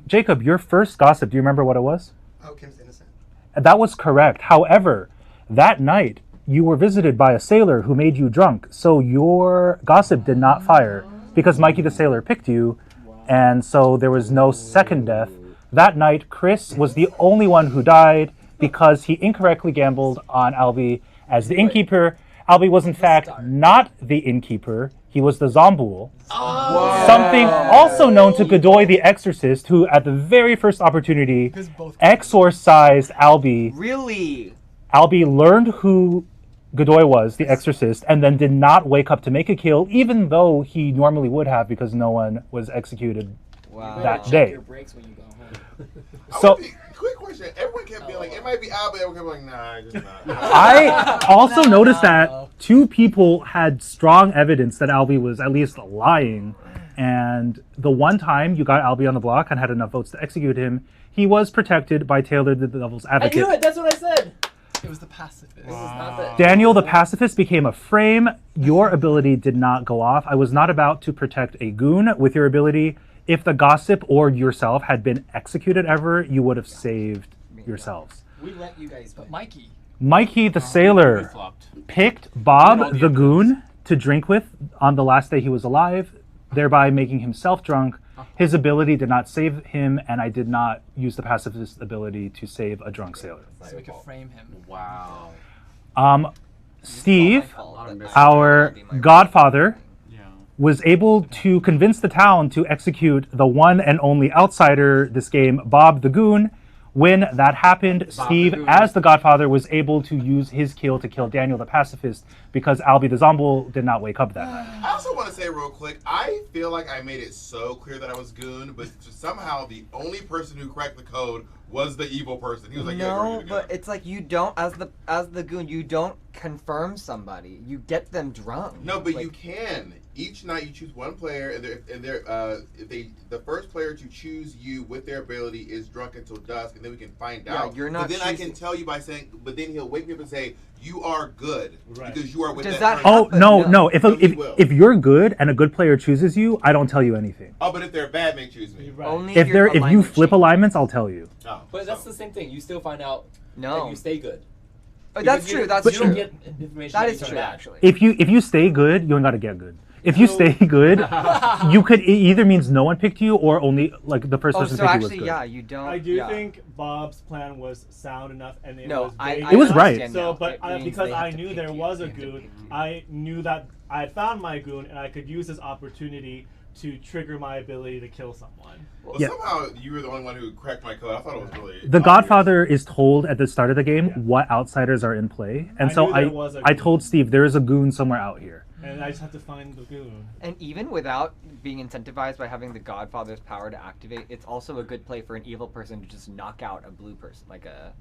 Jacob, your first gossip, do you remember what it was? Oh, Kim's innocent. That was correct. However, that night, you were visited by a sailor who made you drunk, so your gossip did not fire because Mikey the sailor picked you, and so there was no second death. That night, Chris was the only one who died because he incorrectly gambled on Albie as the innkeeper. Albie was in fact not the innkeeper, he was the Zomboul. Something also known to Godoy the Exorcist, who at the very first opportunity exorcised Albie. Really? Albie learned who Godoy was, the Exorcist, and then did not wake up to make a kill, even though he normally would have because no one was executed that day. Your breaks when you go home. So, quick question. Everyone kept being like, it might be Albie. Everyone kept like, nah, it's not. I also noticed that 2 people had strong evidence that Albie was at least lying. And the one time you got Albie on the block and had enough votes to execute him, he was protected by Taylor the Devil's Advocate. I knew it. That's what I said. It was the pacifist. Daniel the Pacifist became a frame. Your ability did not go off. I was not about to protect a goon with your ability. If the gossip or yourself had been executed ever, you would have saved yourselves. We let you guys But Mikey. Mikey the sailor picked Bob the goon to drink with on the last day he was alive, thereby making himself drunk. His ability did not save him, and I did not use the pacifist ability to save a drunk sailor. So we could frame him. Wow. Steve, our godfather, was able to convince the town to execute the one and only outsider this game, Bob the Goon. When that happened, Steve, as the Godfather, was able to use his kill to kill Daniel the Pacifist because Albie the Zomboul did not wake up that night. I also want to say real quick, I feel like I made it so clear that I was Goon, but somehow the only person who cracked the code was the evil person. He was like, no, but it's like you don't, as the Goon, you don't confirm somebody. You get them drunk. No, but you can. Each night you choose one player, and the first player to choose you with their ability is drunk until dusk, and then we can find out. You're not. But then I can tell you by saying, but then he'll wake me up and say, "You are good because you are with Does that." Oh no! If you're good and a good player chooses you, I don't tell you anything. Oh, but if they're bad, they choose me. Only if you flip alignments, I'll tell you. Oh, but that's the same thing. You still find out No. that you stay good. That's true. That's you true. don't get information That that is you turn true, bad. actually. If you stay good, you ain't gotta get good. If you stay good, you could. It either means no one picked you, or only like the first person picked you was good. Yeah, you don't. I do think Bob's plan was sound enough, and it was. It was right. So, but because I knew there was a goon, I knew that I had found my goon, and I could use this opportunity to trigger my ability to kill someone. Well, somehow you were the only one who cracked my code. I thought it was really. The Godfather is told at the start of the game what outsiders are in play, and so I told Steve there is a goon somewhere out here. And I just have to find the goon. And even without being incentivized by having the Godfather's power to activate, it's also a good play for an evil person to just knock out a blue person, like a.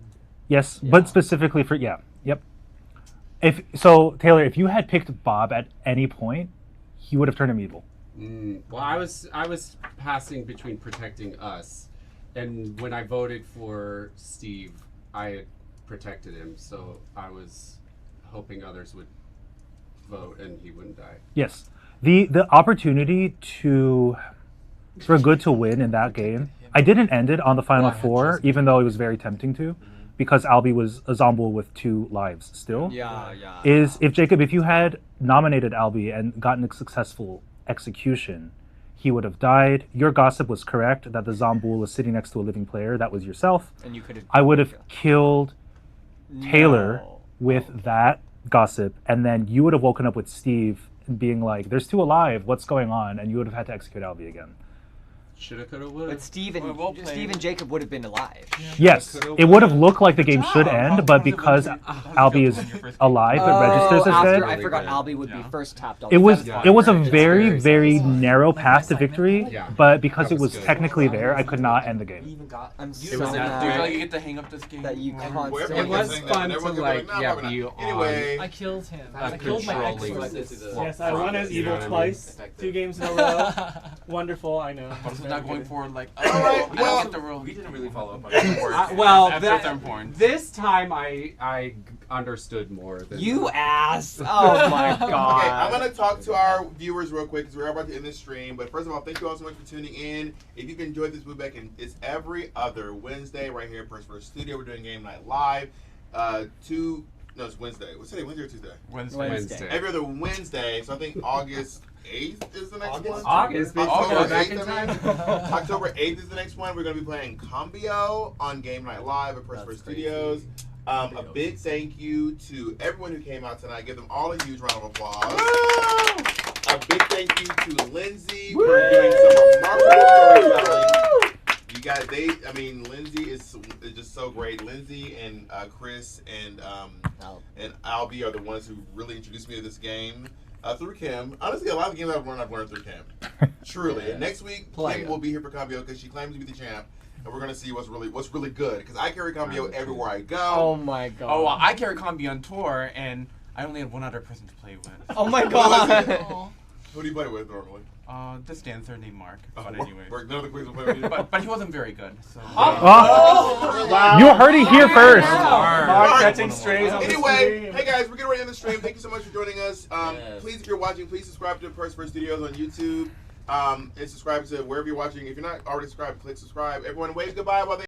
Yes, but specifically for yep. If so, Taylor, if you had picked Bob at any point, he would have turned him evil. Well, I was passing between protecting us, and when I voted for Steve, I had protected him, so I was hoping others would vote and he wouldn't die. Yes. The opportunity for good to win in that game, I didn't end it on the final 4, even though it was very tempting to, because Albie was a zombie with 2 lives still. If Jacob, if you had nominated Albie and gotten a successful execution, he would have died. Your gossip was correct that the Zomboul was sitting next to a living player. That was yourself. And you could have. I would have killed Taylor with that gossip, and then you would have woken up with Steve being like, "There's 2 alive. What's going on?" And you would have had to execute Albie again. Shoulda, coulda, woulda. But Steve and Jacob would have been alive. Yes, it would have looked like the game should end, but because Albie is alive, it registers as dead. I forgot Albie would be first tapped. It was a very, very narrow path to victory, but because it was technically there, I could not end the game. I'm so mad. You get to hang up this game. That you constantly. It was fun to be on. Anyway, I killed him. I killed my ex. Yes, I won as evil twice, 2 games in a row. Wonderful, I know. Not going forward like, we didn't really follow up on it. Well, this time I understood more than you ass. Oh my god. Okay, I'm gonna talk to our viewers real quick because we're about to end this stream. But first of all, thank you all so much for tuning in. If you've enjoyed this movie, it's every other Wednesday right here at First Studio. We're doing Game Night Live. No, it's Wednesday. What's today? Wednesday or Tuesday? Wednesday. Every other Wednesday. So I think August 8th is the next one. August. October Back 8th, in time. October 8th is the next one. We're going to be playing Cambio on Game Night Live at Press Studios. A big thank you to everyone who came out tonight. Give them all a huge round of applause. A big thank you to Lindsay for doing some remarkable storytelling. You guys, Lindsay is just so great. Lindsay and Chris and Albie are the ones who really introduced me to this game. Through Kim. Honestly, a lot of the games I've learned through Kim. Truly. And next week, Kim will be here for Cambio because she claims to be the champ. And we're going to see what's really good. Because I carry Cambio everywhere I go. Oh my god. Oh, well, I carry Cambio on tour, and I only had one other person to play with. Oh my god. Who do you play with normally? This dancer named Mark. But anyway. None of the queens will play with you. but he wasn't very good. So. Wow. You heard it here first. Mark catching strays on Anyway, hey guys, we're getting ready to end the stream. Thank you so much for joining us. Please, if you're watching, please subscribe to First Studios on YouTube. And subscribe to wherever you're watching. If you're not already subscribed, click subscribe. Everyone, wave goodbye while they